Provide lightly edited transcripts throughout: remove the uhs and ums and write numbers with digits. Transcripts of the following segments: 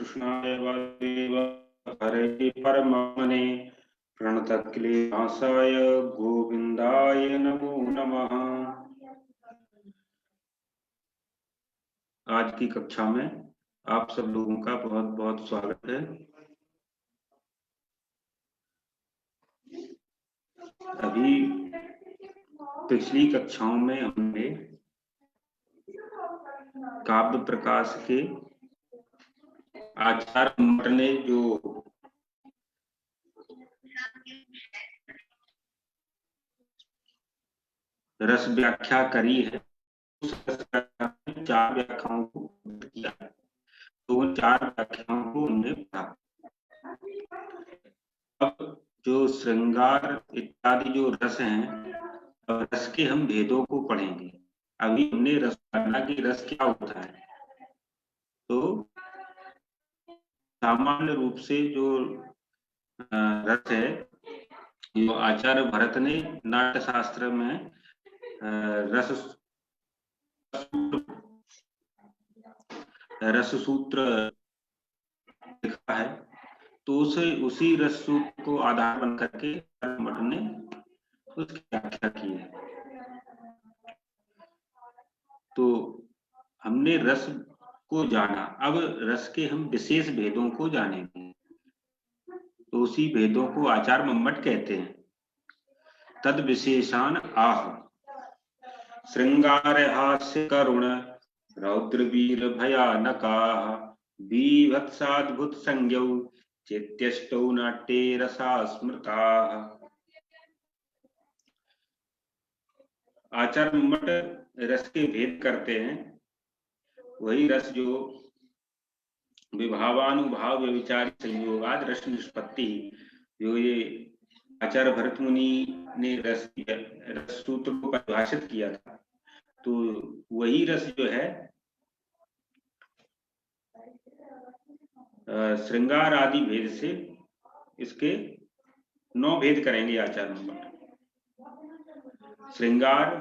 कृष्णाय वासुदेवाय हरे परमात्मने प्रणतक्लेशाय गोविंदाय नमो नमः। आज की कक्षा में आप सब लोगों का बहुत बहुत स्वागत है। अभी पिछली कक्षाओं में हमने काव्य प्रकाश के आचार्य मम्मट ने जो रस व्याख्या करी है, उस रस व्याख्या में 4 व्याख्याओं को किया है। तो उन 4 व्याख्याओं को हमने पढ़ा। अब जो श्रृंगार इत्यादि जो रस हैं, रस के हम भेदों को पढ़ेंगे। अभी हमने रस पढ़ा कि रस क्या होता है। तो सामान्य रूप से जो रस है, जो आचार्य भरत ने नाट्य शास्त्र में रस सूत्र लिखा है, तो उसी रस सूत्र को आधार बन करके मठ ने उसकी व्याख्या की है। तो हमने रस को जाना, अब रस के हम विशेष भेदों को जानेंगे। तो उसी भेदों को आचार्य मम्मट कहते हैं। तद विशेषान आह श्रृंगार हास्य करुण रौद्र वीर भयानका बीभत्साद्भुत संज्ञौ चेत्यष्टौ नाट्ये रसा स्मृता। आचार्य मम्मट रस के भेद करते हैं। वही रस जो विभावानुभाव व्यभिचारी संयोगाद रस निष्पत्ति, जो ये आचार्य भरत मुनि ने रस सूत्र को परिभाषित किया था, तो वही रस जो है श्रृंगार आदि भेद से इसके 9 भेद करेंगे आचार्य मम्मट। श्रृंगार,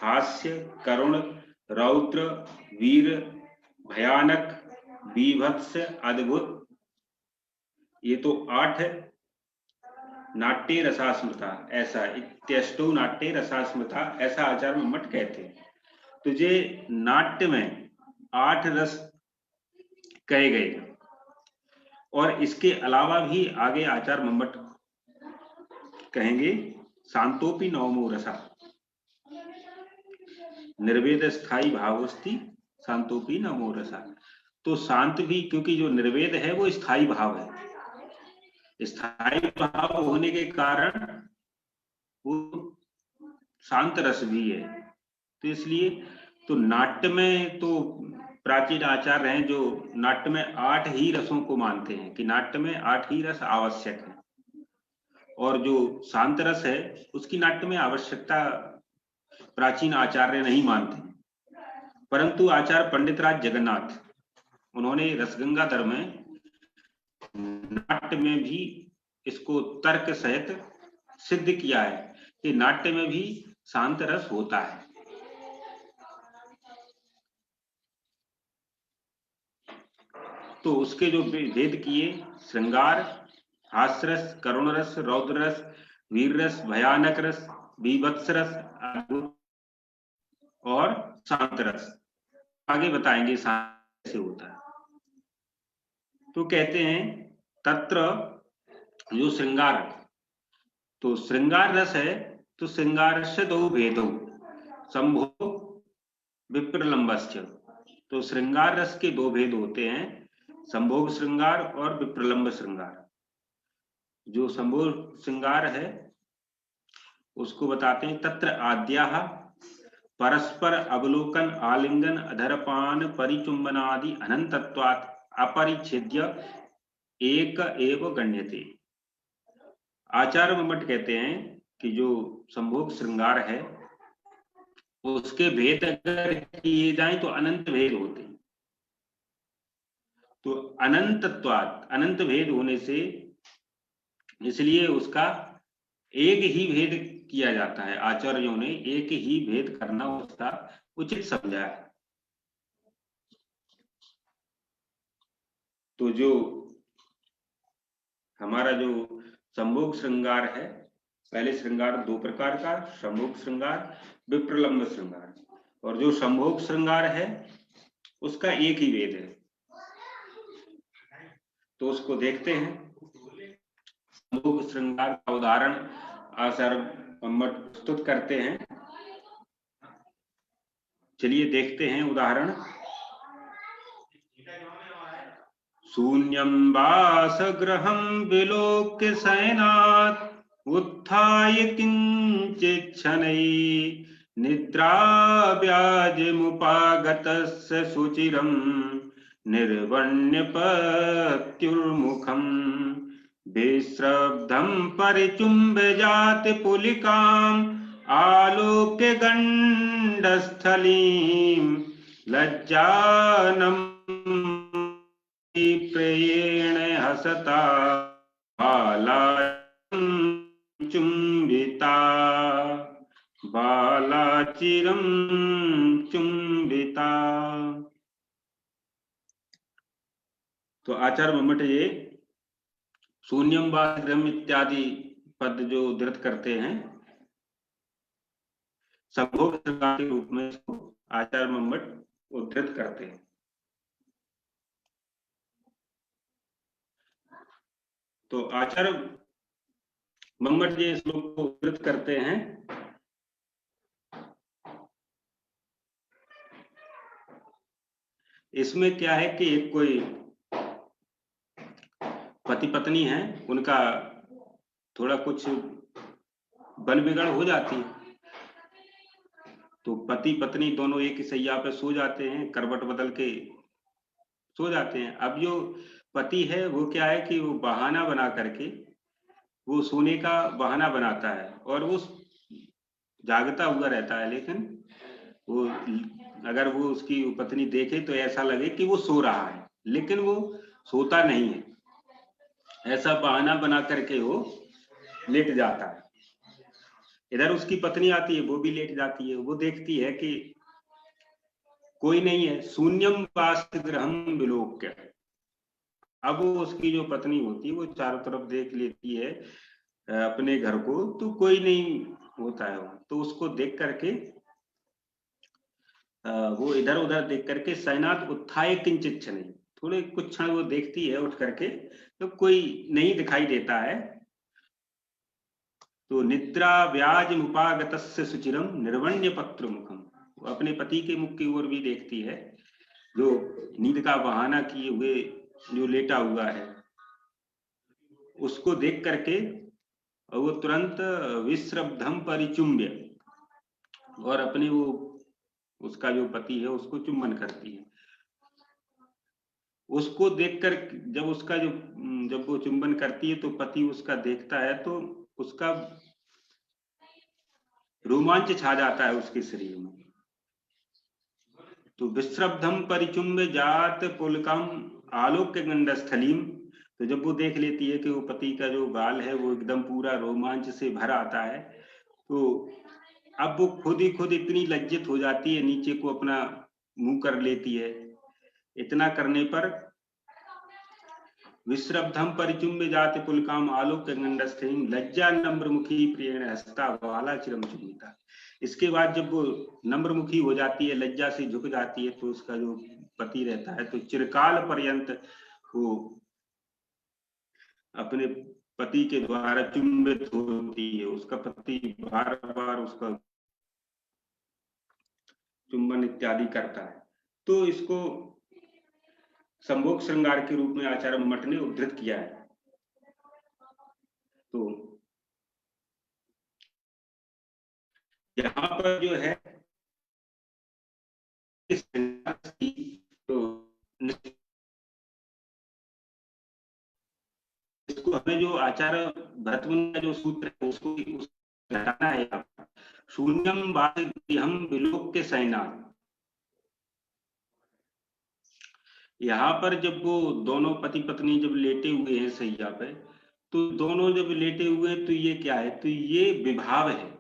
हास्य, करुण, रौद्र, वीर, भयानक, बीभत्स, अद्भुत, ये तो 8 है। नाट्ये रसास्मृता, ऐसा इत्यष्टौ नाट्ये रसास्मृता, ऐसा आचार्य मम्मट कहते हैं। तो ये नाट्य में 8 रस कहे गए, और इसके अलावा भी आगे आचार्य मम्मट कहेंगे शांतोपि नवमो रसा, निर्वेद स्थायी भावस्ति शांतोपि नवमो रसा। तो शांत भी, क्योंकि जो निर्वेद है वो स्थायी भाव है, स्थायी भाव होने के कारण वो शांत रस भी है। तो इसलिए तो नाट्य में तो प्राचीन आचार्य हैं जो नाट्य में 8 ही रसों को मानते हैं कि नाट्य में 8 ही रस आवश्यक है, और जो शांत रस है उसकी नाट्य में आवश्यकता प्राचीन आचार्य नहीं मानते। परंतु आचार्य पंडितराज जगन्नाथ, उन्होंने रसगंगाधर में नाट्य में भी इसको तर्क सहित सिद्ध किया है कि नाट्य में भी शांत रस होता है। तो उसके जो भेद किए, श्रृंगार, हास्यरस, करुण रस, रौद्र रस, वीर रस, भयानक रस, बीभत्स रस, अद्भुत और शांत रस। आगे बताएंगे शांत कैसे होता है। तो कहते हैं तत्र जो श्रृंगार, तो श्रृंगार रस है, तो श्रृंगार से 2 भेदों संभोग विप्रलंबश्च। तो श्रृंगार रस के 2 भेद होते हैं, संभोग श्रृंगार और विप्रलंब श्रृंगार। जो संभोग श्रृंगार है उसको बताते हैं तत्र आद्याः परस्पर अवलोकन आलिंगन अधरपान परिचुंबनादि अनंतत्वात् अपरिच्छेद्य एक एव गण्यते। आचार्य मम्मट कहते हैं कि जो संभोग श्रृंगार है उसके भेद अगर किए जाएं तो अनंत भेद होते हैं। तो अनंतत्वात्, अनंत भेद होने से इसलिए उसका एक ही भेद किया जाता है। आचार्यों ने एक ही भेद करना उसका उचित समझा है। तो जो हमारा जो संभोग श्रृंगार है, पहले श्रृंगार दो प्रकार का, संभोग श्रृंगार, विप्रलंब श्रृंगार। और जो संभोग श्रृंगार है उसका एक ही वेद है, तो उसको देखते हैं। संभोग श्रृंगार का उदाहरण आचार्य मम्मट प्रस्तुत करते हैं। चलिए देखते हैं उदाहरण। शून्यं वासगृहं विलोक्य शयनात् उत्थाय किंचित् शनैः निद्राव्याजमुपागतस्य शुचिरं निर्वण्यपत्युर्मुखं विश्रब्धं परिचुम्ब्य जातिपुलिकाम् आलोक्य गण्डस्थलीं लज्जानं प्रेयेण हसता बाला चुम्बिता, बालाचिरं चुम्बिता। तो आचार्य मम्मट ये शून्यम वासगृहम् इत्यादि पद जो उद्धृत करते हैं संभोग श्रृंगार के रूप में आचार्य मम्मट उद्धृत करते हैं। तो आचार्य मम्मट जी श्लोक को उद्धृत करते हैं। इसमें क्या है कि एक कोई पति पत्नी है, उनका थोड़ा कुछ बन बिगड़ हो जाती है, तो पति पत्नी दोनों एक ही सैया पे सो जाते हैं, करवट बदल के सो जाते हैं। अब जो पति है वो क्या है कि वो बहाना बना करके वो सोने का बहाना बनाता है और वो जागता हुआ रहता है, लेकिन वो अगर वो उसकी पत्नी देखे तो ऐसा लगे कि वो सो रहा है, लेकिन वो सोता नहीं है। ऐसा बहाना बना करके वो लेट जाता है। इधर उसकी पत्नी आती है, वो भी लेट जाती है। वो देखती है कि कोई नहीं है, शून्यम वासगृहं विलोक्य। अब वो उसकी जो पत्नी होती है वो चारों तरफ देख लेती है अपने घर को, तो कोई नहीं होता है वहां। तो उसको देख करके वो इधर उधर देख करके शयनात् उत्थाय किंचित् शनैः, थोड़े कुछ क्षण वो देखती है उठ करके, तो कोई नहीं दिखाई देता है। तो निद्रा व्याज मुपागतस्य सुचिरम निर्वण्य पत्र मुखम, अपने पति के मुख की ओर भी देखती है, जो नींद का बहाना किए हुए जो लेटा हुआ है, उसको देख करके वो तुरंत विश्रब्धम परिचुम्ब्य, और अपने वो उसका जो पति है उसको चुम्बन करती है। उसको देखकर जब उसका जब वो चुंबन करती है तो पति उसका देखता है, तो उसका रोमांच छा जाता है उसके शरीर में। तो विश्रब्धम परिचुम्ब जात पुलकम आलोक्य गंडस्थलीम, तो जब वो देख लेती है कि वो पति का जो गाल है वो एकदम पूरा रोमांच से भर आता है, तो अब वो खुद इतनी लज्जित हो जाती है, नीचे को अपना मुंह कर लेती है। इतना करने पर विश्रब्धम परिचुम्ब जाति पुलकाम आलोक्य गंडस्थलीम लज्जा नम्रमुखी प्रियेण हस्ता बाला चिरम चुम्बिता। इसके बाद जब वो नम्रमुखी हो जाती है, लज्जा से झुक जाती है, तो उसका जो पति रहता है तो चिरकाल पर्यंत वो अपने पति के द्वारा चुंबित होती है। उसका पति बार बार उसका चुंबन इत्यादि करता है। तो इसको संभोग श्रृंगार के रूप में आचार्य मम्मट ने उद्धृत किया है। तो यहाँ पर जो है तो इसको हमें जो आचार्य भरतमुनि का जो सूत्र है उसको घटाना है। शून्यम वासगृहं विलोक्य शयनात्, यहाँ पर जब वो दोनों पति पत्नी जब लेटे हुए हैं सैया पे, तो दोनों जब लेटे हुए तो ये क्या है, तो ये विभाव है,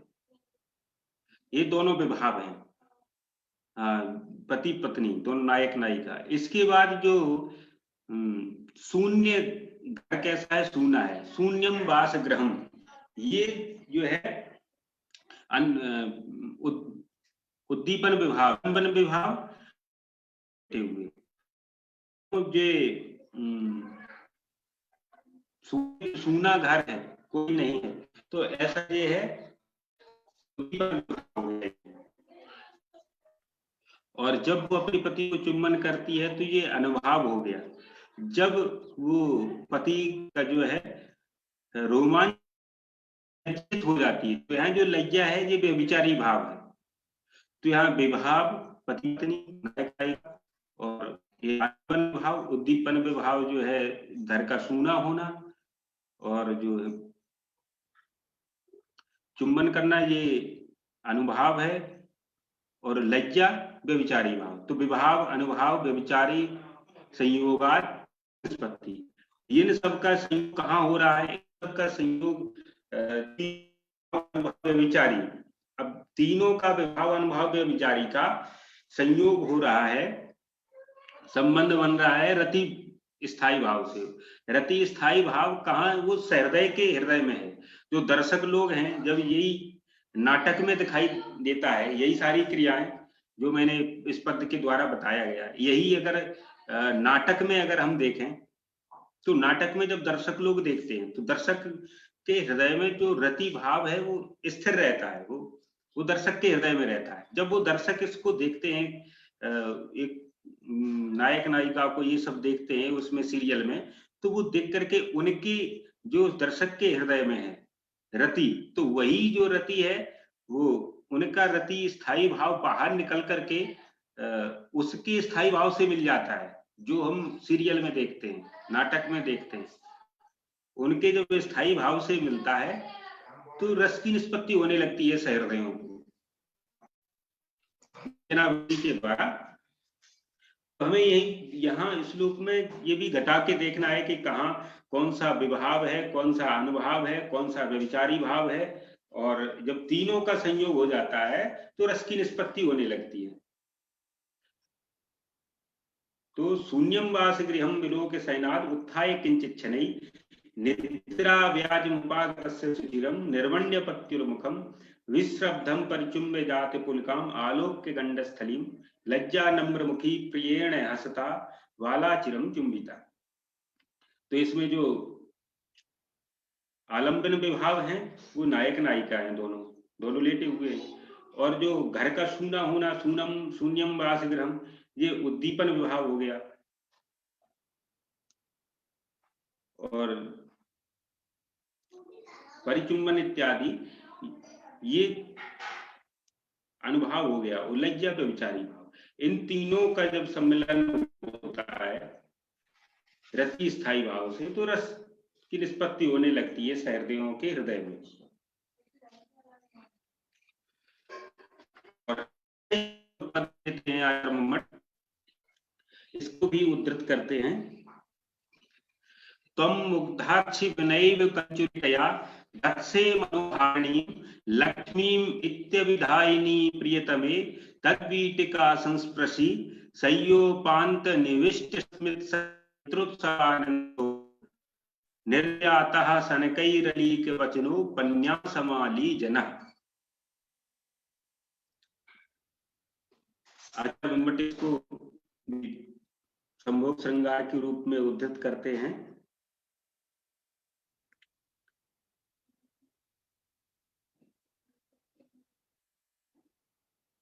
ये दोनों विभाव है, पति पत्नी दोनों नायक नायिका। इसके बाद जो शून्य घर कैसा है, सूना है, शून्यम वास गृहम, ये जो है उद्दीपन विभाव, वन विभाव हुए, तो ये सूना घर है, कोई नहीं है, तो ऐसा ये है और जब वो अपने पति को चुम्बन करती है तो ये अनुभाव हो गया। जब वो पति का जो है रोमांचित हो जाती है तो यहाँ जो लज्जा है ये व्यभिचारी भाव है। तो यहाँ विभाव पति पत्नी और ये भाव उद्दीपन विभाव जो है घर का सूना होना और जो है चुंबन करना ये अनुभाव है और लज्जा व्यभिचारी भाव। तो विभाव अनुभाव व्यभिचारी संयोगात निष्पत्ति, इन सबका संयोग कहाँ हो रहा है, सबका संयोग व्यभिचारी। अब तीनों का विभाव अनुभाव व्यभिचारी का संयोग हो रहा है, संबंध बन रहा है रति स्थायी भाव से। रति स्थायी भाव कहाँ, वो सहृदय के हृदय में है। जो दर्शक लोग हैं, जब यही नाटक में दिखाई देता है, यही सारी क्रियाएं जो मैंने इस पद के द्वारा बताया गया, यही अगर नाटक में अगर हम देखें तो नाटक में जब दर्शक लोग देखते हैं तो दर्शक के हृदय में जो रति भाव है वो स्थिर रहता है, वो दर्शक के हृदय में रहता है। जब वो दर्शक इसको देखते हैं, एक नायक नायिका को ये सब देखते हैं उसमें सीरियल में, तो वो देख करके उनकी जो दर्शक के हृदय में है रति, तो वही जो रति है वो उनका रति स्थायी भाव बाहर निकल करके उसके स्थायी भाव से मिल जाता है, जो हम सीरियल में देखते हैं, नाटक में देखते हैं, उनके जब स्थायी भाव से मिलता है तो रस की निष्पत्ति होने लगती है सहृदयों को के द्वारा। तो हमें यही यहाँ श्लोक में ये भी घटा के देखना है कि कहाँ कौन सा विभाव है, कौन सा अनुभाव है, कौन सा व्यभिचारी भाव है, और जब तीनों का संयोग हो जाता है तो रस की निष्पत्ति होने लगती है। तो शून्यम वास गृहम विलोक शयनाद उत्थाय किंचित क्षणै निद्रा व्याजमुपागतस्य सुचिरम निर्वण्य पत्युर्मुखम विश्रब्धम परिचुम्बे जाते पुलकाम आलोक्य गंडस्थलीम लज्जा नम्रमुखी प्रियेण हसता वालाचिरम चुंबिता। तो इसमें जो आलंबन विभाव है वो नायक नायिका है, दोनों लेटे हुए हैं, और जो घर का सूना होना, सूनम शून्यम वास गृहम, ये उद्दीपन विभाव हो गया, और परिचुंबन इत्यादि ये अनुभाव हो गया, और लज्जा व्यभिचारी भाव। इन तीनों का जब सम्मिलन होता है रति स्थायी भाव से, तो रस की निष्पत्ति होने लगती है सहृदयों के हृदय में। और इसको भी उद्धृत करते हैं, त्वं मुग्धाक्षि विनैव कंचुलिकया दक्षे मनोहारिणी लक्ष्मीं इत्यविधायिनी प्रियतमे तद्वीटिका संस्पृशि सय्योपान्त निविष्ट स्मित सत्रुत्सानन्दो निर्यातः सनकैरलीक वचनो पन्यासमाली जनः। आचार्य भट्ट इसको संभोग श्रृंगार के रूप में उद्धृत करते हैं।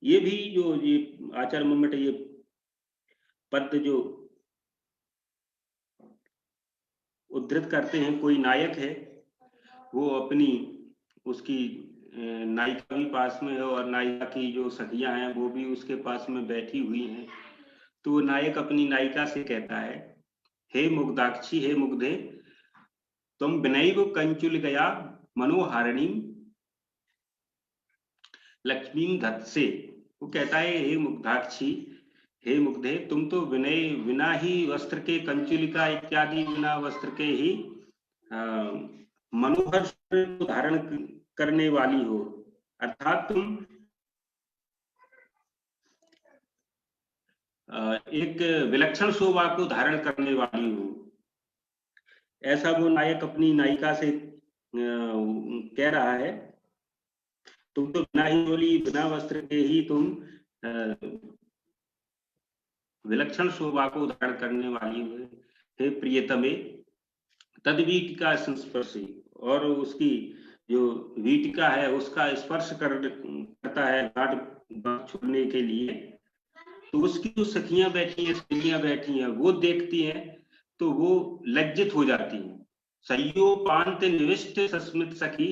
ये भी जो ये आचार्य मम्मट ये पद जो उद्धृत करते हैं, कोई नायक है, वो अपनी उसकी नायिका भी पास में है और नायिका की जो सखियां हैं वो भी उसके पास में बैठी हुई हैं, तो वो नायक अपनी नायिका से कहता है, हे मुग्धाक्षी, हे मुग्धे, तुम विनैव कंचुलिकया मनोहारिणी लक्ष्मी धत्से। वो कहता है, हे मुग्धाक्षी, हे मुग्धे, तुम तो विनय बिना ही वस्त्र के, कंचुलिका इत्यादि बिना वस्त्र के ही मनोहर को धारण करने वाली हो, अर्थात तुम एक विलक्षण शोभा को धारण करने वाली हो। ऐसा वो नायक अपनी नायिका से कह रहा है, तुम तो बिना ही डोली बिना वस्त्र के ही तुम विलक्षण शोभा को धारण करने वाली है प्रियतमे, तद्वीटिका संस्पर्शी, और उसकी जो वीटिका है उसका स्पर्श करता है घाट छोड़ने के लिए, तो उसकी जो सखियां बैठी हैं, सखियां बैठी हैं, वो देखती हैं तो वो लज्जित हो जाती हैं। सह्योपांत निविष्ट सस्मित सखी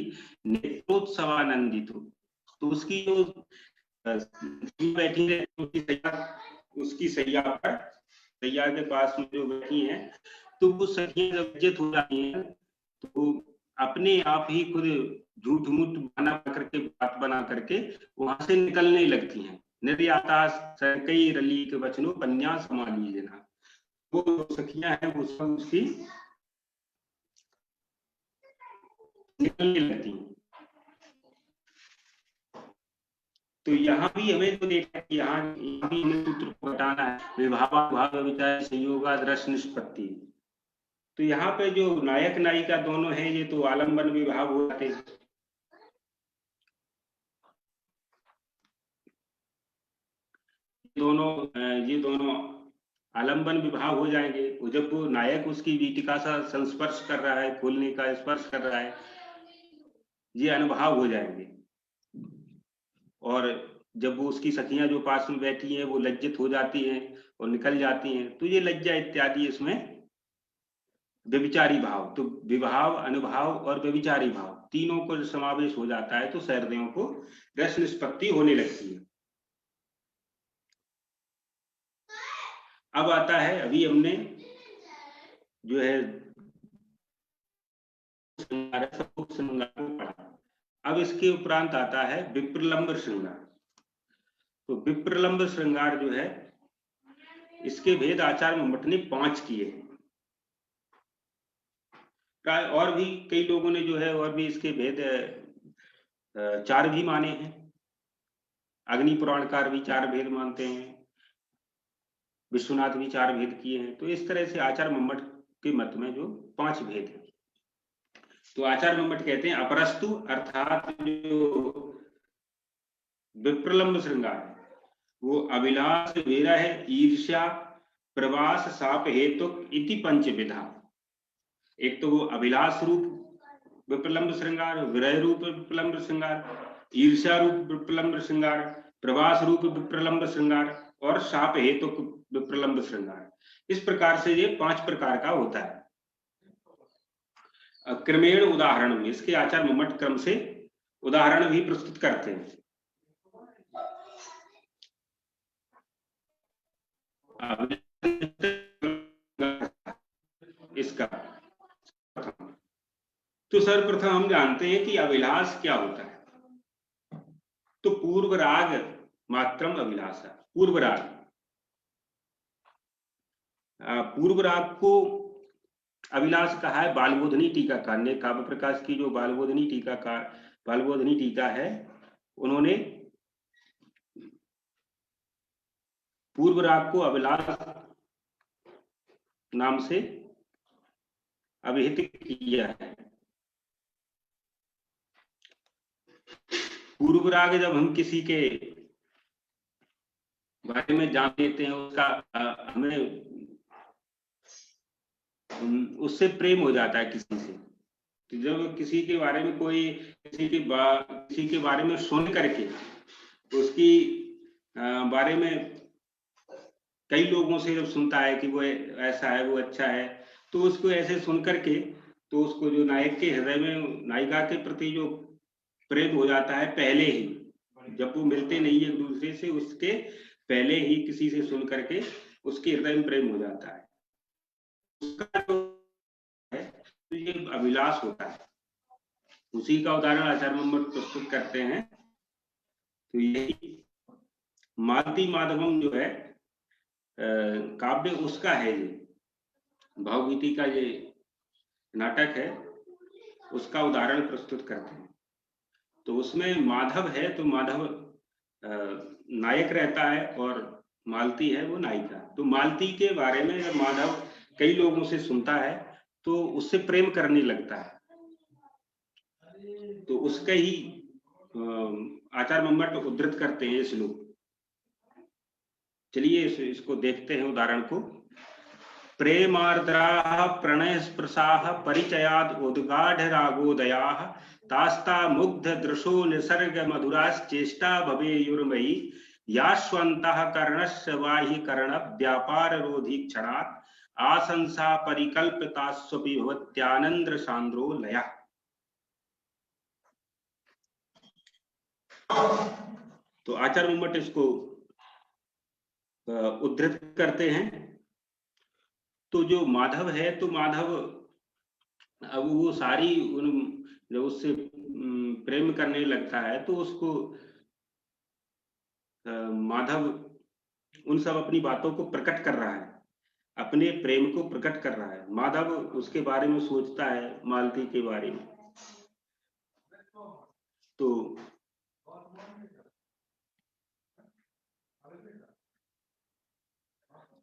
नेत्रोत्सवानंदित, तो उसकी जो बैठी है उसकी सैया पर, सैया के पास में जो बैठी हैं, तो वो सखियां जब लज्जित हो जाती हैं तो अपने आप ही खुद झूठ मूठ बना करके, बात बना करके वहां से निकलने लगती हैं। निर्याता कई रली के वचनों कन्या समानी लेना, वो सखियां हैं वो सब उसकी निकलने लगती हैं। तो यहाँ भी हमें तो देखा कि यहाँ भी हमें सूत्र को हटाना है, विभावा भाव विचार संयोगा रस निष्पत्ति। तो यहाँ पे जो नायक नायिका दोनों हैं ये तो आलम्बन विभाव हो जाते हैं, ये दोनों आलम्बन विभाव हो जाएंगे। जब वो नायक उसकी वीटिका सा संस्पर्श कर रहा है, खोलने का स्पर्श कर रहा है, ये अनुभाव हो जाएंगे। और जब वो उसकी सखियां जो पास में बैठी हैं वो लज्जित हो जाती हैं और निकल जाती हैं, तो ये लज्जा इत्यादि इसमें व्यभिचारी भाव, तो विभाव, अनुभाव और व्यभिचारी भाव तीनों को समावेश हो जाता है, तो सहृदयों को रस निष्पत्ति होने लगती है। अब आता है, अभी हमने जो है श्रृंगार को पढ़ा, अब इसके उपरांत आता है विप्रलंब श्रृंगार। तो विप्रलंब श्रृंगार जो है इसके भेद आचार्य मम्मट ने 5 किए हैं। प्राय और भी कई लोगों ने जो है और भी इसके भेद 4 भी माने हैं। अग्नि पुराणकार भी 4 भेद मानते हैं, विश्वनाथ भी 4 भेद किए हैं। तो इस तरह से आचार्य मम्मट के मत में जो 5 भेद है। तो आचार्य मम्मट कहते हैं अपरस्तु, अर्थात जो विप्रलंब श्रृंगार है वो अभिलाष, विरह, ईर्ष्या, प्रवास, शाप हेतु इति 5 विधा। एक तो वो अभिलाष रूप विप्रलंब श्रृंगार, विरह रूप विप्रलंब श्रृंगार, ईर्ष्या रूप विप्रलंब श्रृंगार, प्रवास रूप विप्रलंब श्रृंगार और शाप हेतु विप्रलंब श्रृंगार। इस प्रकार से ये 5 प्रकार का होता है। क्रमेण उदाहरण में इसके आचार्य मम्मट क्रम से उदाहरण भी प्रस्तुत करते हैं। इसका तो सर्वप्रथम हम जानते हैं कि अभिलाष क्या होता है। तो पूर्व राग मात्रम अभिलाषा, पूर्व राग, पूर्व राग को अभिलाष कहा है बालबोधनी टीकाकार ने। काव्य प्रकाश की जो बालबोधनी टीका है, उन्होंने पूर्व राग को अभिलाष नाम से अभिहित किया है। पूर्व राग जब हम किसी के बारे में जान लेते हैं, उसका हमें उससे प्रेम हो जाता है किसी से। तो जब किसी के बारे में कोई किसी के बारे में सुन करके उसकी बारे में कई लोगों से जब सुनता है कि वो ऐसा है, वो अच्छा है, तो उसको ऐसे सुन करके तो उसको जो नायक के हृदय में नायिका के प्रति जो प्रेम हो जाता है पहले ही, जब वो मिलते नहीं है एक दूसरे से, उसके पहले ही किसी से सुन करके उसके हृदय में प्रेम हो जाता है, उसका जो है तो ये अभिलाष होता है। उसी का उदाहरण आचार्य मम्मट प्रस्तुत करते हैं। तो यही मालती माधवम जो है काव्य उसका है, ये भावगीति का ये नाटक है, उसका उदाहरण प्रस्तुत करते हैं। तो उसमें माधव है, तो माधव नायक रहता है और मालती है वो नायिका। तो मालती के बारे में जब माधव कई लोगों से सुनता है तो उससे प्रेम करने लगता है। तो उसका ही आचार्य मम्मट उद्धृत करते हैं श्लोक। चलिए इसको देखते हैं उदाहरण को। प्रेमार्द्राः प्रणय स्पृशाः परिचयाद उद्गाढ़ रागोदयाः तास्ता मुग्ध दृशो निसर्ग मधुराश्चेष्टा भवेयुर्मयि याश्वन्तः कर्णस्य वाहि कर्ण व्यापार रोधी क्षणात् आशंसा परिकल्पितास्वपि भवत्यानंद सांद्रो लया। तो आचार्य मम्मट इसको उद्धृत करते हैं। तो जो माधव है, तो माधव अब वो सारी जब उससे प्रेम करने लगता है तो उसको माधव उन सब अपनी बातों को प्रकट कर रहा है, अपने प्रेम को प्रकट कर रहा है। माधव उसके बारे में सोचता है, मालती के बारे में।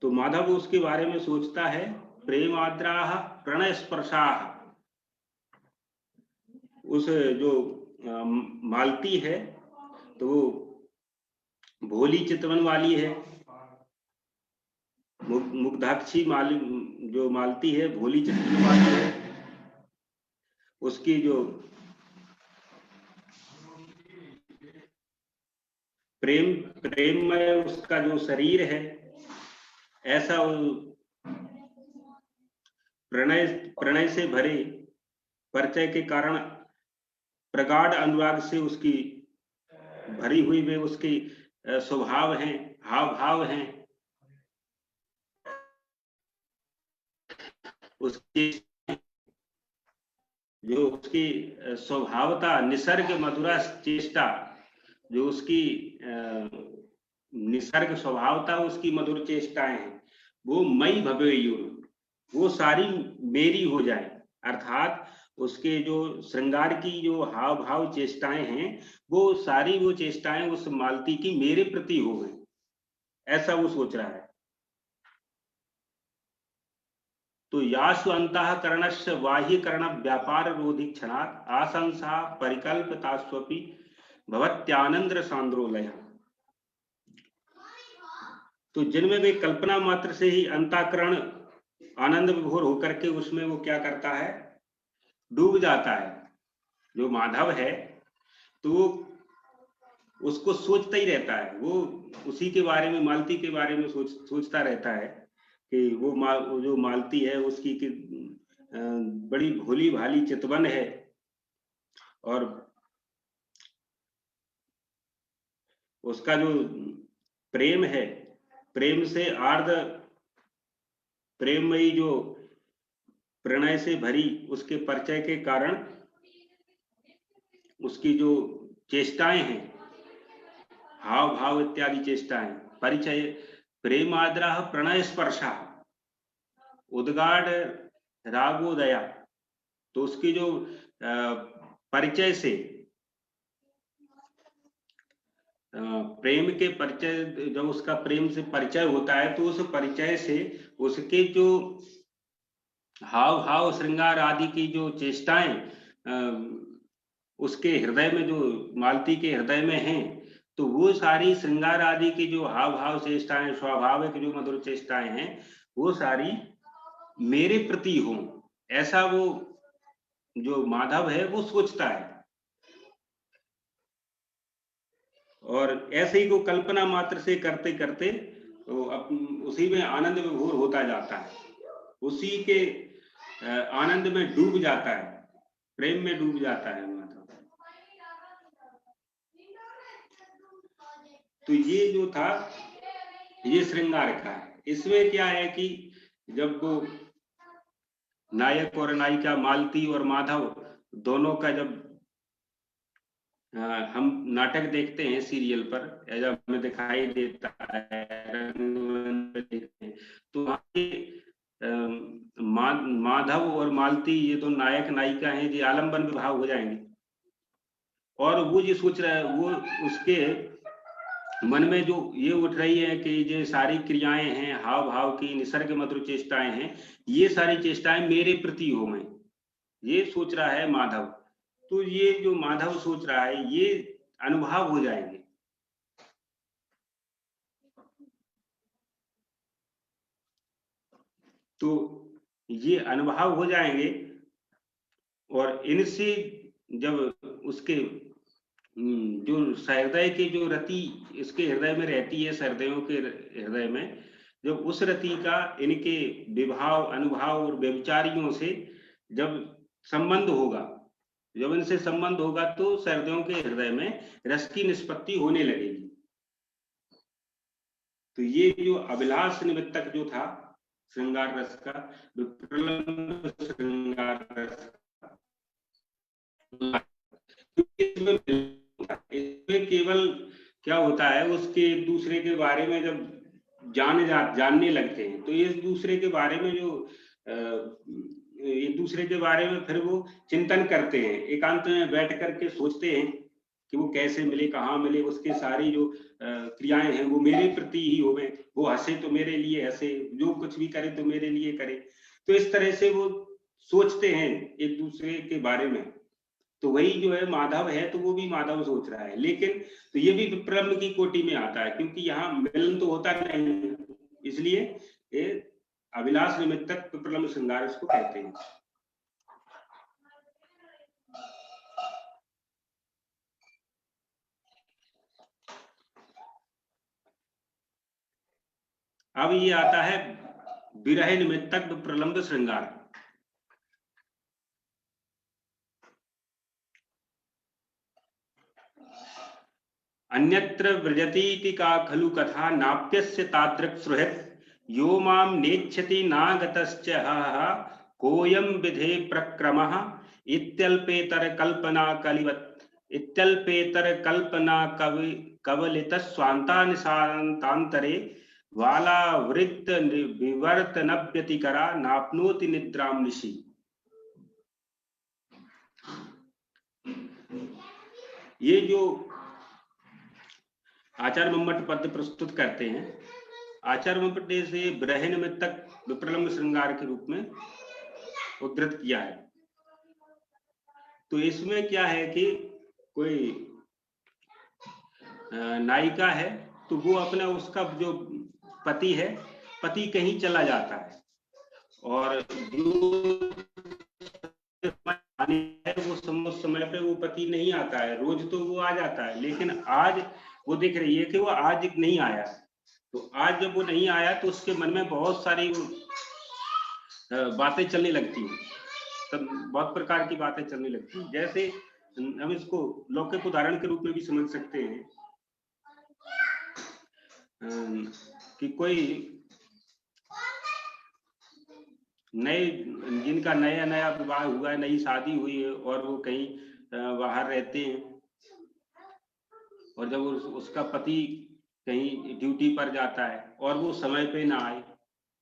तो माधव उसके बारे में सोचता है। प्रेम आद्राह प्रणय स्पर्शाह, उस जो मालती है तो वो भोली चितवन वाली है। मुग्धाक्षी जो मालती है भोली चितवन वाली है। उसकी जो प्रेममय उसका जो शरीर है, ऐसा प्रणय से भरे परिचय के कारण प्रगाढ़ अनुराग से उसकी भरी हुई वे उसकी स्वभाव हैं, हाव भाव हैं, उसकी जो उसकी स्वभावता निसर्ग मधुरा चेष्टा, जो उसकी निसर्ग स्वभावता उसकी मधुर चेष्टाएं हैं, वो मई भवेयुर, वो सारी मेरी हो जाए। अर्थात उसके जो श्रृंगार की जो हाव भाव चेष्टाएं हैं, वो सारी वो चेष्टाएं उस मालती की मेरे प्रति हो गई, ऐसा वो सोच रहा है। तो यासु अंतःकरणस्य बाह्यकरण व्यापार रोधी क्षणात् आशंसा परिकल्पितास्वपि भवत्यानंद सांद्रो लया। तो जिनमें वे कल्पना मात्र से ही अंतःकरण आनंद विभोर होकर के उसमें वो क्या करता है, डूब जाता है। जो माधव है तो वो उसको सोचता ही रहता है, वो उसी के बारे में, मालती के बारे में सोचता रहता है कि वो जो मालती है उसकी बड़ी भोली भाली चितवन है, और उसका जो प्रेम है, प्रेम से आर्द्र प्रेममयी जो प्रणय से भरी उसके परिचय के कारण उसकी जो चेष्टाएं हैं, हाव भाव इत्यादि चेष्टाएं, परिचय प्रेमाद्राह प्रणय स्पर्शा उद्गाढ़ रागोदया, तो उसकी जो परिचय से प्रेम के परिचय, जब उसका प्रेम से परिचय होता है तो उस परिचय से उसके जो हाव भाव श्रृंगार आदि की जो चेष्टाएं उसके हृदय में, जो मालती के हृदय में हैं, तो वो सारी श्रृंगार आदि की जो हाव भाव चेष्टाएं, स्वाभाविक जो मधुर चेष्टाएं हैं, वो सारी मेरे प्रति हो, ऐसा वो जो माधव है वो सोचता है। और ऐसे ही को कल्पना मात्र से करते करते तो उसी में आनंद विभोर होता जाता है, उसी के आनंद में डूब जाता है, प्रेम में डूब जाता है माधव। तो ये जो था, ये श्रृंगार का है। इसमें क्या है कि जब वो नायक और नायिका मालती और माधव दोनों का जब हम नाटक देखते हैं सीरियल पर, जब हमें दिखाई देता है तो माधव और मालती ये तो नायक नायिका हैं, ये आलम्बन विवाह हो जाएंगे। और वो ये सोच रहा है, वो उसके मन में जो ये उठ रही है कि ये सारी क्रियाएं हैं, हाव भाव की निसर्ग मधुर चेष्टाएं हैं, ये सारी चेष्टाएं मेरे प्रति हो गई, ये सोच रहा है माधव। तो ये जो माधव सोच रहा है ये अनुभव हो जाएंगे। तो ये अनुभव हो जाएंगे और इनसे जब उसके जो सहृदय की जो रति इसके हृदय में रहती है, सहृदयों के हृदय में, जब उस रति का इनके विभाव अनुभव और व्यभिचारियों से जब संबंध होगा, जब इनसे संबंध होगा तो सहृदयों के हृदय में रस की निष्पत्ति होने लगेगी। तो ये जो अभिलाष निमित्तक जो था श्रृंगार रस का, विप्रलंब श्रृंगार रस, इसमें केवल क्या होता है, उसके एक दूसरे के बारे में जब जानने लगते हैं तो एक दूसरे के बारे में जो एक दूसरे के बारे में फिर वो चिंतन करते हैं, एकांत में बैठ करके सोचते हैं कि वो कैसे मिले, कहाँ मिले, उसके सारी जो क्रियाएं हैं वो मेरे प्रति ही होवे, वो हंसे तो मेरे लिए हंसे, जो कुछ भी करे तो मेरे लिए करे। तो इस तरह से वो सोचते हैं एक दूसरे के बारे में। तो वही जो है माधव है, तो वो भी माधव सोच रहा है, लेकिन तो ये भी विप्रलंब की कोटि में आता है, क्योंकि यहाँ मिलन तो होता नहीं, इसलिए ये अभिलाष निमित्तक विप्रलंब श्रृंगार इसको कहते हैं। अब ये आता है विरह निमित्तक विप्रलंब श्रृंगार। अन्यत्र व्रजतीति का खलु कथा नाप्यस्य तादृक् सुहृत्, यो मां नेच्छति नागतश्च हः कोयं विधे प्रक्रमः, इत्यल्पेतर कल्पना कलिवत्, इत्यल्पेतर कल्पना कवलितस्वान्तानिशान्तान्तरे वालावृत्त विवर्तनव्यतिकरा नाप्नोति निद्रां निशि। ये जो आचार्य मम्मट पद प्रस्तुत करते हैं, आचार्य मम्मट ने इसे विरह निमित्तक विप्रलंब श्रृंगार के रूप में उद्धृत किया है। तो इसमें क्या है कि कोई नायिका है, तो वो अपना उसका जो पति है, पति कहीं चला जाता है और जो है वो समय पे वो पति नहीं आता है, रोज तो वो आ जाता है, लेकिन आज वो देख रही है कि वो आज नहीं आया। तो आज जब वो नहीं आया तो उसके मन में बहुत सारी बातें चलने लगती हैं, तब बहुत प्रकार की बातें चलने लगती हैं। जैसे हम इसको लौकिक उदाहरण के रूप में भी समझ सकते हैं कि कोई नए जिनका नया नया विवाह हुआ है, नई शादी हुई है और वो कहीं बाहर रहते हैं, और जब उसका पति कहीं ड्यूटी पर जाता है और वो समय पे ना आए,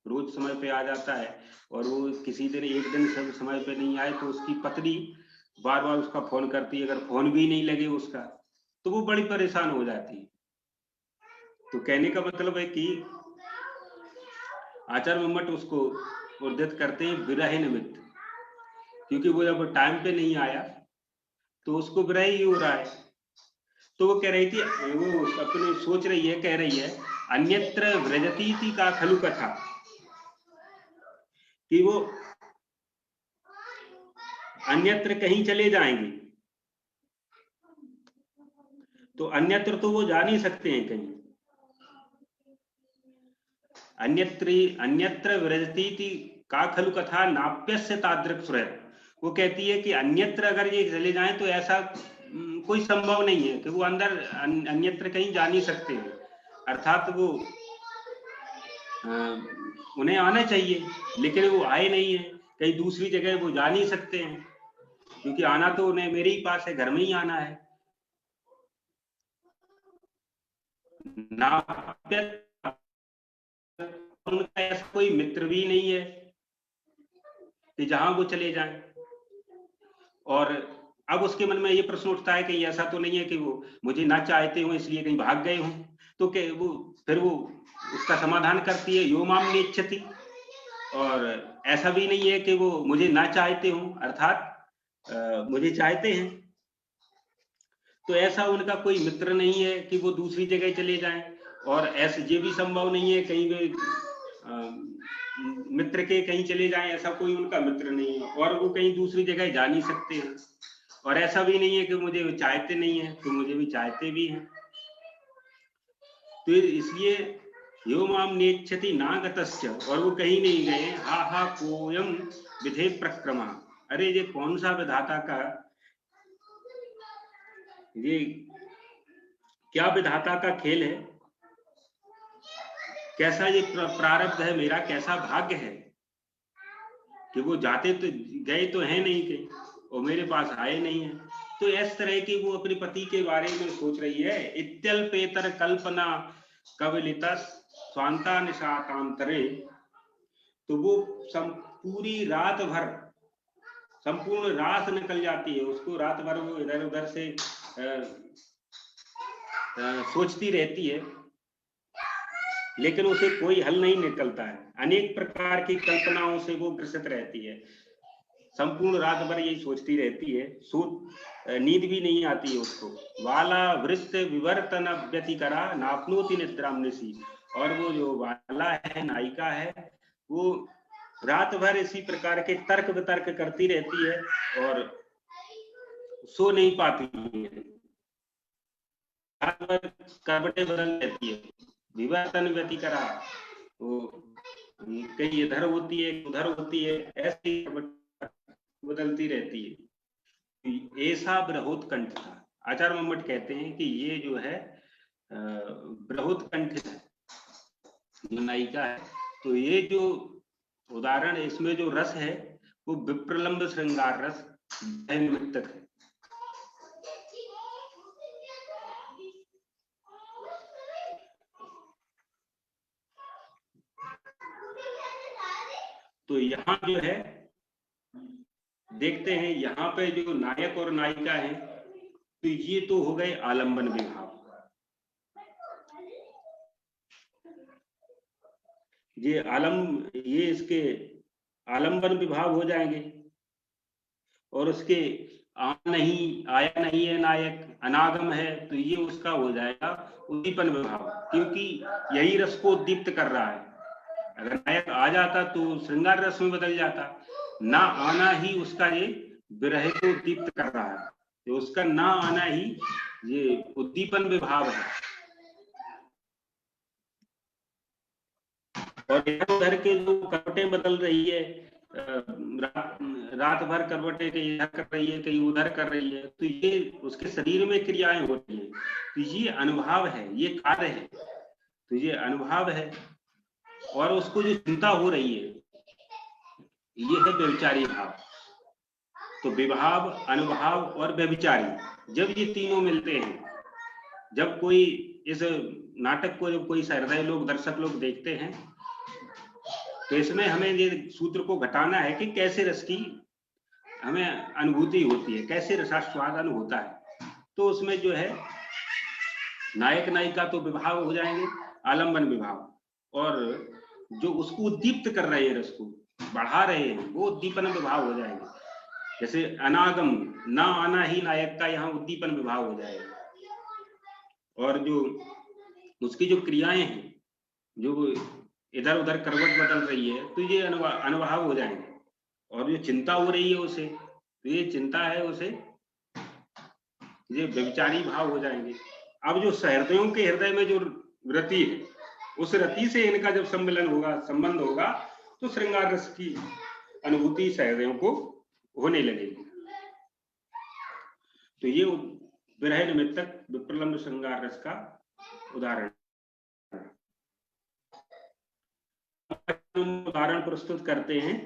रोज समय पे आ जाता है और वो किसी दिन एक दिन सब समय पे नहीं आए, तो उसकी पत्नी बार बार उसका फोन करती है, अगर फोन भी नहीं लगे उसका तो वो बड़ी परेशान हो जाती है। तो कहने का मतलब है कि आचार्य मम्मट उसको उद्धृत करते हैं विरह निमित्त, क्योंकि वो जब टाइम पे नहीं आया तो उसको विरह ही हो रहा है। तो वो कह रही थी, वो अपने सोच रही है, कह रही है अन्यत्र व्रजतीति का खलु कथा, कि वो अन्यत्र कहीं चले जाएंगे, तो अन्यत्र तो वो जा नहीं सकते हैं कहीं, अन्यत्र व्रजतीति का खलु कथा नाप्यस्य तादृक् सुहृत्। वो कहती है कि अन्यत्र अगर ये चले जाएं तो ऐसा कोई संभव नहीं है कि वो अंदर अन्यत्र कहीं जा नहीं सकते हैं, अर्थात वो उन्हें आना चाहिए लेकिन वो आए नहीं है, कहीं दूसरी जगह वो जा नहीं सकते हैं, क्योंकि आना तो उन्हें मेरे ही पास है, घर में ही आना है। उनका ऐसा कोई मित्र भी नहीं है कि जहां वो चले जाएं। और अब उसके मन में ये प्रश्न उठता है कि ऐसा तो नहीं है कि वो मुझे ना चाहते हो इसलिए कहीं भाग गए हों, तो क्या वो फिर वो उसका समाधान करती है, यो माम नेच्छति। और ऐसा भी नहीं है कि वो मुझे ना चाहते हो, अर्थात मुझे चाहते हैं। तो ऐसा उनका कोई मित्र नहीं है कि वो दूसरी जगह चले जाएं, और ऐसे ये भी संभव नहीं है कहीं वे मित्र के कहीं चले जाएं, ऐसा कोई उनका मित्र नहीं है, और वो कहीं दूसरी जगह जा नहीं सकते हैं। और ऐसा भी नहीं है कि मुझे वो चाहते नहीं है, तो मुझे भी चाहते भी हैं। तो इसलिए यो माम नेच्छति नागतस्य, और वो कहीं नहीं गए। हा हा कोयम विधे प्रक्रमा, अरे ये कौन सा विधाता का, ये क्या विधाता का खेल है, कैसा ये प्रारब्ध है मेरा, कैसा भाग्य है कि वो जाते तो गए तो है नहीं कहीं और मेरे पास आए नहीं है। तो इस तरह की वो अपने पति के बारे में सोच रही है। इत्यल्पेतर कल्पना कवलितस स्वांता निशातांतरे, तो वो पूरी रात भर, संपूर्ण रात निकल जाती है उसको, रात भर वो इधर उधर से सोचती रहती है, लेकिन उसे कोई हल नहीं निकलता है। अनेक प्रकार की कल्पनाओं से वो ग्रसित रहती है, संपूर्ण रात भर यही सोचती रहती है, नींद भी नहीं आती है उसको। वाला वृत्त विवर्तन व्यतिकरा नापनोति निद्राम निशी, और वो जो वाला है, नायिका है, वो रात भर इसी प्रकार के तर्क वितर्क करती रहती है और सो नहीं पाती है, रात भर करवटें बदल रहती है। विवर्तन व्यतिकरा, वो कहीं इधर होती है उधर होती है, ऐसी बदलती रहती है। ऐसा बृहत्कंठ था। आचार्य मम्मट कहते हैं कि ये जो है बृहत्कंठ जो नायिका है, तो ये जो उदाहरण, इसमें जो रस है वो विप्रलंब श्रृंगार रस निमित्तक है। तो यहाँ जो है देखते हैं, यहाँ पे जो नायक और नायिका है, तो ये तो हो गए आलंबन विभाव। ये इसके आलंबन विभाव हो जाएंगे, और उसके आया नहीं है नायक, अनागम है, तो ये उसका हो जाएगा उद्दीपन विभाव, क्योंकि यही रस को उद्दीप्त कर रहा है। अगर नायक आ जाता तो श्रृंगार रस में बदल जाता, ना आना ही उसका ये विरह को उद्दीप्त कर रहा है, तो उसका ना आना ही ये उद्दीपन विभाव है। और इधर के जो करवटें बदल रही है, रात भर करवटें कहीं इधर कर रही है कहीं उधर कर रही है, तो ये उसके शरीर में क्रियाएं हो रही है, तो ये अनुभव है, ये कार्य है, तो ये अनुभव है। और उसको जो चिंता हो रही है, ये है व्यभिचारी भाव। तो विभाव, अनुभाव और व्यभिचारी, जब ये तीनों मिलते हैं, जब कोई इस नाटक को जब कोई सहृदय लोग, दर्शक लोग देखते हैं, तो इसमें हमें ये सूत्र को घटाना है कि कैसे रस की हमें अनुभूति होती है, कैसे रसास्वादन होता है। तो उसमें जो है नायक नायिका तो विभाव हो जाएंगे, आलंबन विभाव, और जो उसको उद्दीप्त कर रहे हैं, रस को बढ़ा रहे हैं, वो उद्दीपन विभाव हो जाएंगे। जैसे अनागम, ना आना ही नायक का यहाँ उद्दीपन विभाव हो जाएगा, और जो उसकी जो क्रियाएं हैं, जो इधर उधर करवट बदल रही है, तो ये अनुभाव हो जाएंगे। और जो चिंता हो रही है उसे, तो ये चिंता है उसे, ये व्यभिचारी भाव हो जाएंगे। अब जो सहृदयों के हृदय में जो रति है, उस रति से इनका जब सम्मिलन होगा, संबंध होगा, तो श्रृंगार रस की अनुभूति सहृदयों को होने लगेगी। तो ये विरह निमित्तक विप्रलंब श्रृंगार रस का उदाहरण प्रस्तुत करते हैं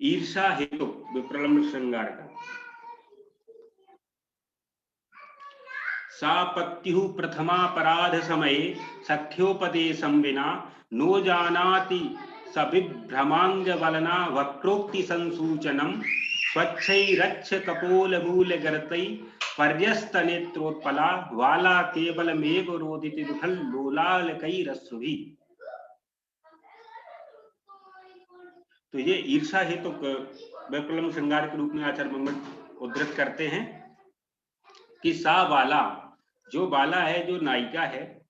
ईर्षा हेतु विप्रलंब श्रृंगार का। सापत्यु प्रथमापराध समये सख्योपदेशं विना नो जानाति सविभ्रमांग वलना वक्रोक्ति संसूचनम स्वच्छैरच्छ कपोल मूल गर्तै पर्यस्त नेत्रोत्पला वाला केवलमेव रोदिति रुठल लोलालकैरश्रुभिः। तो ये ईर्षा है तो वैप्लव श्रृंगार के रूप में आचार्य मंगल उद्धृत करते हैं कि सा बाला, जो बाला है, जो नायिका है।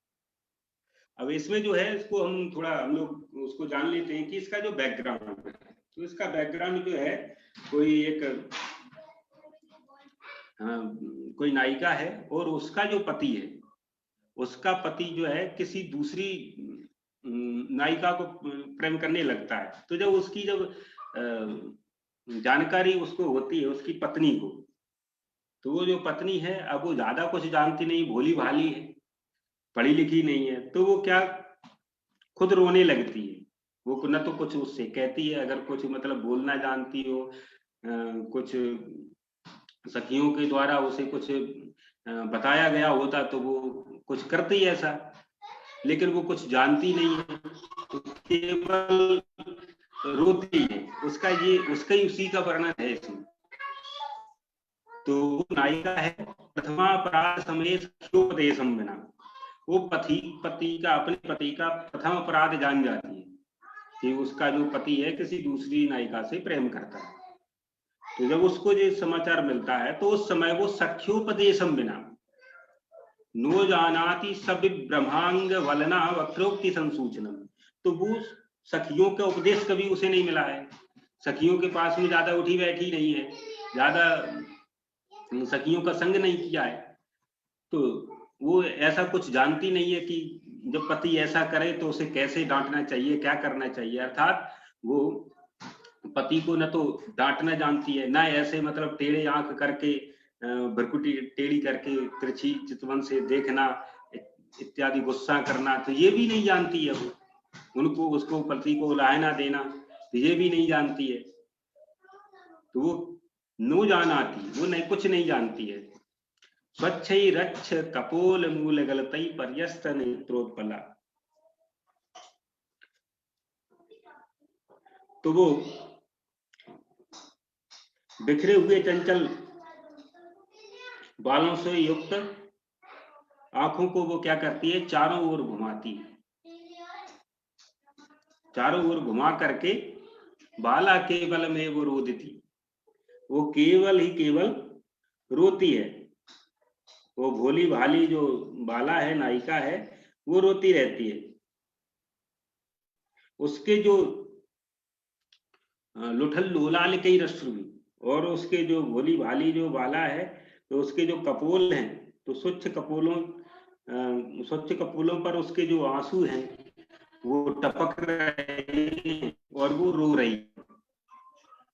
अब इसमें जो है इसको हम लोग उसको जान लेते हैं कि इसका जो बैकग्राउंड है। तो इसका बैकग्राउंड जो है कोई नायिका है और उसका जो पति है, उसका पति जो है किसी दूसरी नायिका को प्रेम करने लगता है। तो जब उसकी जानकारी उसको होती है उसकी पत्नी को, तो वो जो पत्नी है अब वो ज्यादा कुछ जानती नहीं, भोली भाली है, पढ़ी लिखी नहीं है, तो वो क्या खुद रोने लगती है। वो न तो कुछ उससे कहती है, अगर कुछ मतलब बोलना जानती हो, कुछ सखियों के द्वारा उसे कुछ बताया गया होता तो वो कुछ करती है ऐसा, लेकिन वो कुछ जानती नहीं है, तो केवल रोती है। उसका ही उसी का वर्णन है इसमें। तो वो नायिका है प्रथमापराध समय सख्योपदेशम बिना, वो अपने पति का प्रथम अपराध जान जाती है कि उसका जो पति है किसी दूसरी नायिका से प्रेम करता है। तो जब उसको ये समाचार मिलता है तो उस समय वो सख्योपदेशम बिना नो जानाति सभि ब्रह्मांग वलना वक्रोक्ति संसूचनम, तो वो सखियों का उपदेश कभी उसे नहीं मिला है, सखियों के पास में ज्यादा उठी बैठी नहीं है, ज्यादा सखियों का संग नहीं किया है, तो वो ऐसा कुछ जानती नहीं है कि जब पति ऐसा करे तो उसे कैसे डांटना चाहिए, क्या करना चाहिए। अर्थात वो पति को न तो डांटना जानती है, ना ऐसे मतलब टेढ़े आंख करके भरकुटी टेढ़ी करके तिरछी चितवन से देखना इत्यादि, गुस्सा करना, तो ये भी नहीं जानती है वो। उनको उसको पति को लायना देना तो ये भी नहीं जानती है। तो वो नो जानाती, वो नहीं कुछ नहीं जानती है। स्वच्छैरच्छ कपोल मूल गलतै पर्यस्त नेत्रोत्पला, तो वो बिखरे हुए चंचल बालों से युक्त आंखों को वो क्या करती है, चारों ओर घुमाती है, चारों ओर घुमा करके बाला केवल में वो रोदती, वो केवल ही केवल रोती है। वो भोली भाली जो बाला है, नायिका है, वो रोती रहती है। उसके जो लुठल लोलाल कई रश्मि, और उसके जो भोली भाली जो बाला है, तो उसके जो कपोल हैं, तो स्वच्छ कपोलों पर उसके जो आंसू हैं वो टपक रहे हैं और वो रो रही है।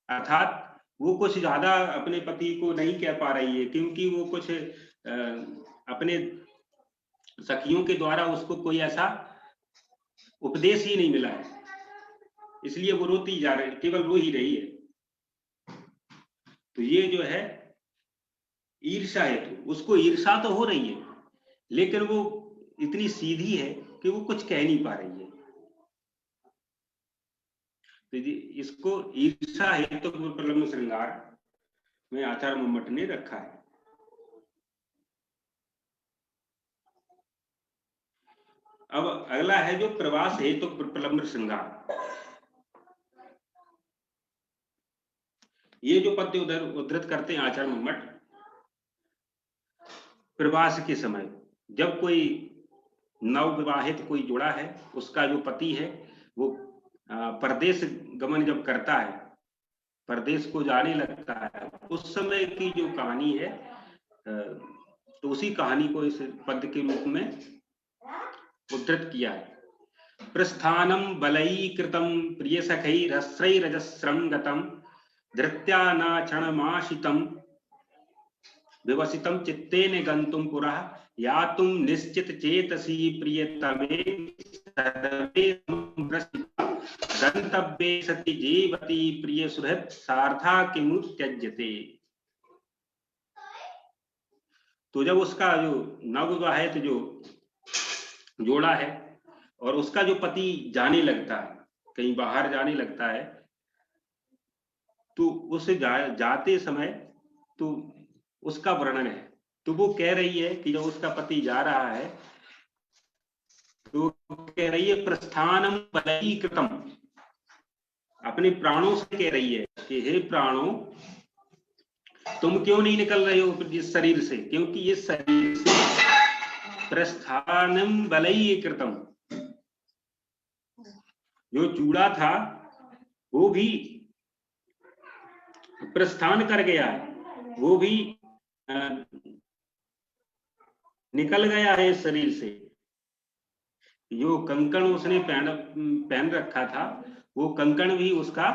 अर्थात वो कुछ ज्यादा अपने पति को नहीं कह पा रही है, क्योंकि वो कुछ अपने सखियों के द्वारा उसको कोई ऐसा उपदेश ही नहीं मिला है, इसलिए वो रोती जा रही है, केवल रो ही रही है। तो ये जो है ईर्षा है, तो उसको ईर्षा तो हो रही है, लेकिन वो इतनी सीधी है कि वो कुछ कह नहीं पा रही है। तो इसको ईर्षा है तो प्रलम्ब श्रृंगार में आचार्य मम्मट ने रखा है। अब अगला है जो प्रवास है तो प्रलम्ब श्रृंगार। ये जो पद्य उद्धृत करते हैं आचार्य मम्मट, प्रवास के समय जब कोई नवविवाहित कोई जुड़ा है, उसका जो पति है वो परदेश गमन जब करता है, परदेश को जाने लगता है, उस समय की जो कहानी है, तो उसी कहानी को इस पद्य के रूप में उद्धृत किया है। प्रस्थानम बलैकृतं प्रिय सखैरस्रैरजस्रं गतं धृत्यानाक्षणमाशितं विवसितं चित्तेन गन्तुं पुरः यातुं निश्चित चेतसी प्रियतमे सर्वे गन्तव्ये सति जीवति प्रिय सुहृद सार्था किमु त्यज्यते। तो जब उसका जो नवविवाहित जो जोड़ा है और उसका जो पति जाने लगता है, कहीं बाहर जाने लगता है, तो उसे जाते समय तो उसका वर्णन है। तो वो कह रही है कि जब उसका पति जा रहा है तो कह रही है प्रस्थानम बलईकृतम, अपने प्राणों से कह रही है कि हे प्राणों, तुम क्यों नहीं निकल रहे हो इस शरीर से, क्योंकि इस शरीर से प्रस्थानम बलईकृतम, जो चूड़ा था वो भी प्रस्थान कर गया है, वो भी निकल गया है इस शरीर से। जो कंकण उसने पहन रखा था वो कंकण भी उसका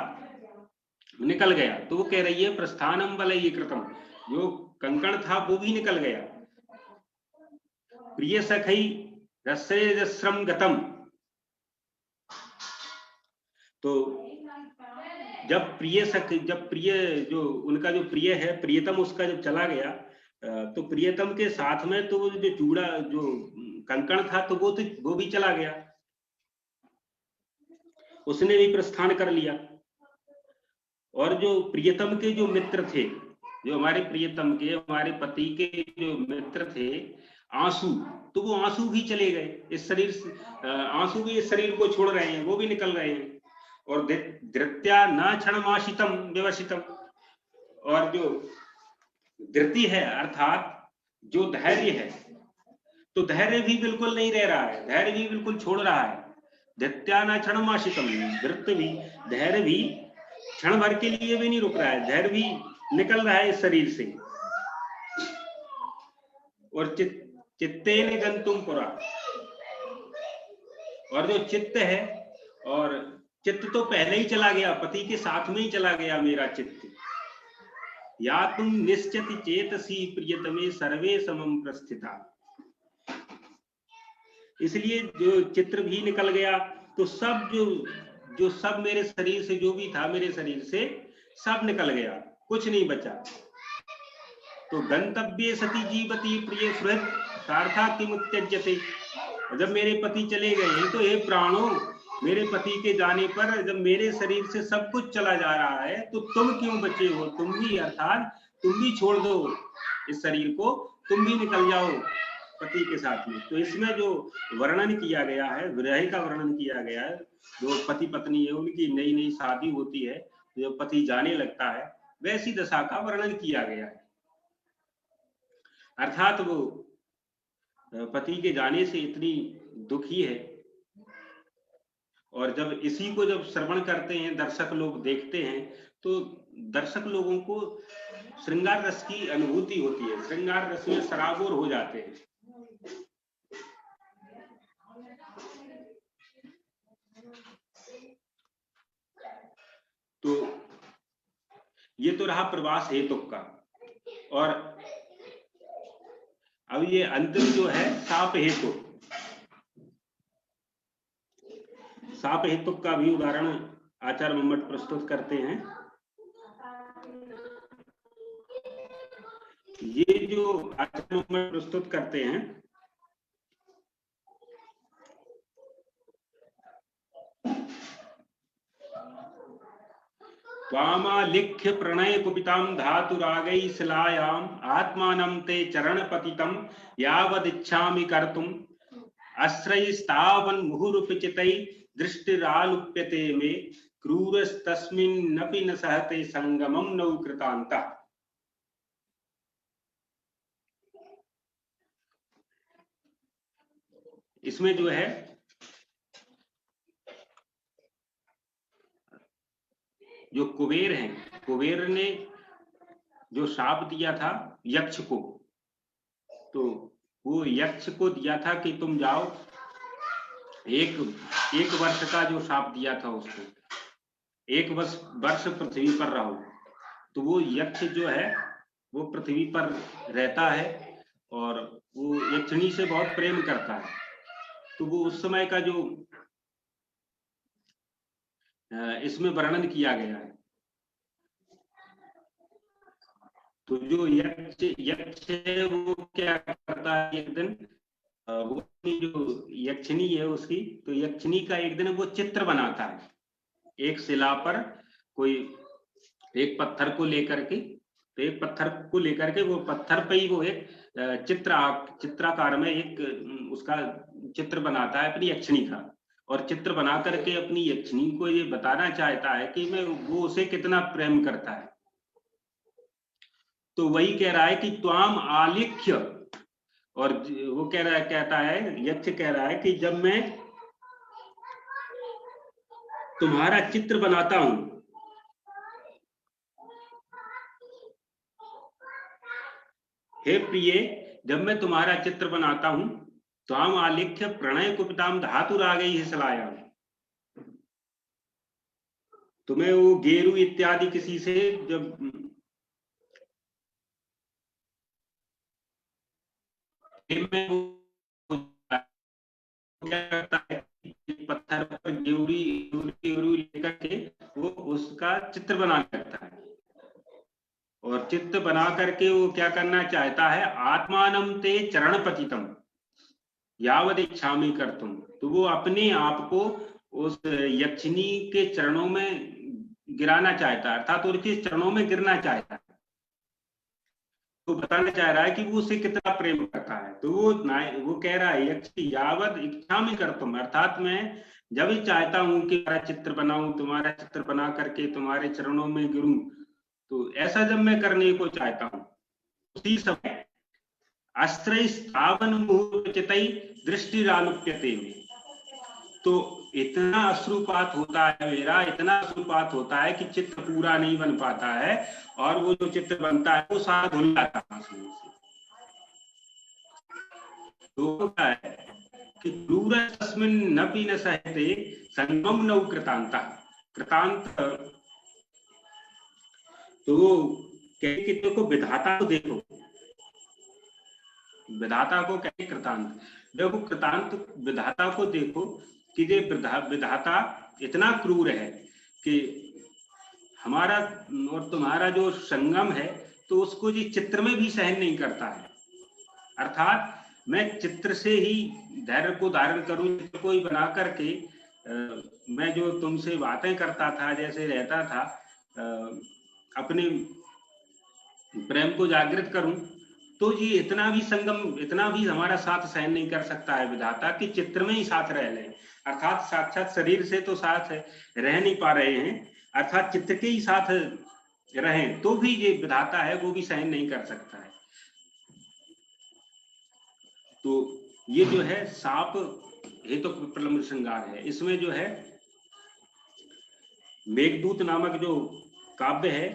निकल गया। तो वो कह रही है प्रस्थानम बलईकृतम, जो कंकण था वो भी निकल गया। प्रिय सखई रसेजस्रम गतम, तो जब प्रिय जो उनका जो प्रिय है, प्रियतम उसका जब चला गया तो प्रियतम के साथ में तो जो चूड़ा जो कंकण था तो वो भी चला गया, उसने भी प्रस्थान कर लिया। और जो प्रियतम के जो मित्र थे, जो हमारे प्रियतम के, हमारे पति के जो मित्र थे आंसू, तो वो आंसू भी चले गए इस शरीर से, आंसू भी इस शरीर को छोड़ रहे हैं, वो भी निकल रहे हैं। और धृत्या न क्षणमाशितम व्यवसितम, और जो धृति है अर्थात जो धैर्य है, तो धैर्य भी बिल्कुल नहीं रह रहा है, धैर्य भी बिल्कुल छोड़ रहा है। धृत्या न क्षणमाशितम, धृत्य भी, धैर्य भी क्षण भर के लिए भी नहीं रुक रहा है, धैर्य भी निकल रहा है इस शरीर से। और चित्तेन गंतुम पुरा, और जो चित्त है, और चित्त तो पहले ही चला गया, पति के साथ में ही चला गया मेरा चित्त। या तुम निश्चित चेतसी प्रियतमे सर्वे समम प्रस्थिता, इसलिए जो चित्र भी निकल गया, तो सब जो सब मेरे शरीर से जो भी था, मेरे शरीर से सब निकल गया, कुछ नहीं बचा। तो गंतव्ये सती जीवती प्रिय सुहृद सार्था किमुत्यज्यते, जब मेरे पति चले गए हैं तो हे प्राणों, मेरे पति के जाने पर जब मेरे शरीर से सब कुछ चला जा रहा है तो तुम क्यों बचे हो, तुम भी, अर्थात तुम भी छोड़ दो इस शरीर को, तुम भी निकल जाओ पति के साथ में। तो इसमें जो वर्णन किया गया है, विरह का वर्णन किया गया है, जो पति पत्नी है उनकी नई नई शादी होती है, जब पति जाने लगता है वैसी दशा का वर्णन किया गया है। अर्थात वो पति के जाने से इतनी दुखी है, और जब इसी को जब श्रवण करते हैं दर्शक लोग, देखते हैं, तो दर्शक लोगों को श्रृंगार रस की अनुभूति होती है, श्रृंगार रस में सराबोर हो जाते हैं। तो ये तो रहा प्रवास हेतु का। और अब ये अंतिम जो है शाप हेतु, शाप हेतु का भी उदाहरण आचार्य मम्मट प्रस्तुत करते हैं। ये जो आचार्य मम्मट प्रस्तुत करते हैं, वामालिख्य प्रणय कुपिताम धातु रागै शिलायाम आत्मानं ते चरण पतितम यावदिच्छामि कर्तुम आश्रयस्तावन् मुहुरुपचितै दृष्टिरालुप्यते मे क्रूरस्तस्मिन्नपि न सहते संगमं नौ कृतान्तः। इसमें जो है जो कुबेर हैं, कुबेर ने जो शाप दिया था यक्ष को, तो वो यक्ष को दिया था कि तुम जाओ, एक वर्ष का जो शाप दिया था उसको, एक वर्ष पृथ्वी पर रहो। तो वो यक्ष जो है वो पृथ्वी पर रहता है और वो यक्षिणी से बहुत प्रेम करता है। तो वो उस समय का जो इसमें वर्णन किया गया है। तो जो यक्ष है वो क्या करता है, एक दिन वो जो यक्षिणी है उसकी, तो यक्षिणी का एक दिन वो चित्र बनाता है, एक शिला पर कोई एक पत्थर को लेकर के, तो एक पत्थर को लेकर के वो पत्थर पे ही वो एक चित्राकार में एक उसका चित्र बनाता है अपनी यक्षिणी का, और चित्र बना करके अपनी यक्षिणी को ये बताना चाहता है कि मैं वो उसे कितना प्रेम करता है। तो वही कह रहा है कि त्वाम आलिख्य, और वो कहता है, यक्ष कह रहा है कि जब मैं तुम्हारा चित्र बनाता हूं, हे प्रिय, जब मैं तुम्हारा चित्र बनाता हूं, त्वाम आलिख्य प्रणय कुपिताम धातु रागैः सलायाम, तुम्हें वो गेरु इत्यादि किसी से जब क्या करता है, पत्थर पर गेरू लेकर के वो उसका चित्र बनाने लगता है, और चित्र बना करके वो क्या करना चाहता है, आत्मानम ते चरण पतितम यावद इच्छामि कर्तुम, तो वो अपने आप को उस यक्षिणी के चरणों में गिराना चाहता है, अर्थात उनके चरणों में गिरना चाहता है। तो बताना चाह रहा है कि वो उसे कितना प्रेम करता है। तो वो कह रहा है, यक्षी यावद इच्छामि कर्तुम, अर्थात मैं जब भी चाहता हूं कि तुम्हारा चित्र बनाऊं, तुम्हारा चित्र बना करके तुम्हारे चरणों में गिरूं, तो ऐसा जब मैं करने को चाहता हूं, उसी समय अस्त्रैस्तावन मुहूर्तचितै दृष्टिरालुप्यते में, तो इतना अश्रुपात होता है मेरा, इतना अश्रुपात होता है कि चित्र पूरा नहीं बन पाता है, और वो जो चित्र बनता है वो सारा धुल जाता है आंसुओं से। तो होता है कि क्रूरस्मिन् नपि न सहते संगमं नौ कृतांता, कृतांत, तो वो कहे कि देखो विधाता को देखो, विधाता को कहे कृतांत, देखो कृतांत विधाता को देखो कि ये विधाता इतना क्रूर है कि हमारा और तुम्हारा जो संगम है, तो उसको ये चित्र में भी सहन नहीं करता है, अर्थात मैं चित्र से ही धैर्य को धारण करूं, चित्र को ही बना करके मैं जो तुमसे बातें करता था, जैसे रहता था, अपने प्रेम को जागृत करूं, तो ये इतना भी संगम, इतना भी हमारा साथ सहन नहीं कर सकता है विधाता कि चित्र में ही साथ रह लें, अर्थात साक्षात शरीर से तो साथ रह नहीं पा रहे हैं, अर्थात चित्र के ही साथ रहें तो भी ये विधाता है वो भी सहन नहीं कर सकता है। तो ये जो है साप हेतु प्रलंब श्रृंगार है, इसमें जो है मेघदूत नामक जो काव्य है,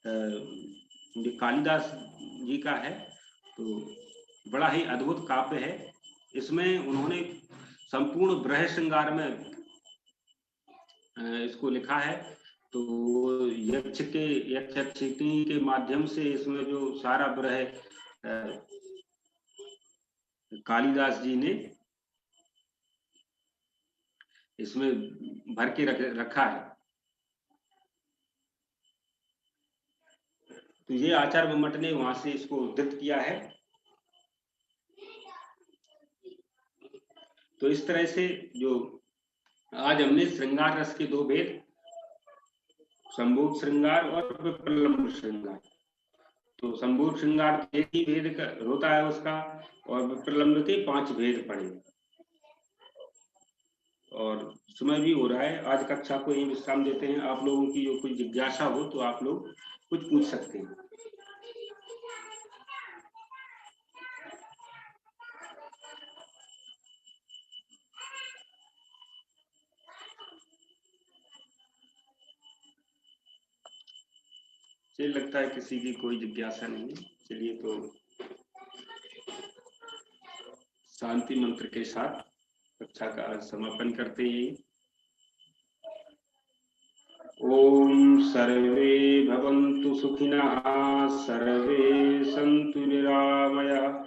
जो कालिदास जी का है, तो बड़ा ही अद्भुत काव्य है। इसमें उन्होंने संपूर्ण बृह श्रृंगार में इसको लिखा है। तो यक्षिणी के माध्यम से इसमें जो सारा बृह कालिदास जी ने इसमें भर के रखा है। तो ये आचार्य मम्मट ने वहां से इसको उद्धृत किया है। तो इस तरह से जो आज हमने श्रृंगार रस के दो भेद, संभोग श्रृंगार और प्रलंब श्रृंगार, तो संभोग श्रृंगार एक ही भेद होता है उसका, और प्रलंब के 5 भेद पड़े। और समय भी हो रहा है, आज कक्षा को यही विश्राम देते हैं। आप लोगों की जो कुछ जिज्ञासा हो तो आप लोग कुछ पूछ सकते हैं। मुझे लगता है किसी की कोई जिज्ञासा नहीं है। चलिए तो शांति मंत्र के साथ कक्षा का समापन करते हैं। ओम सर्वे भवन्तु सुखिनः, सर्वे सन्तु निरामयाः,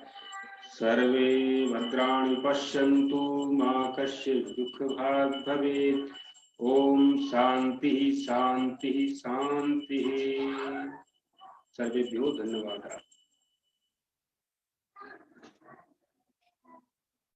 सर्वे भद्राणि पश्यन्तु, मा कश्चित् दुःखभाग् भवेत्। ओम शांति शांति शांति। सर्वेभ्यो धन्यवाद।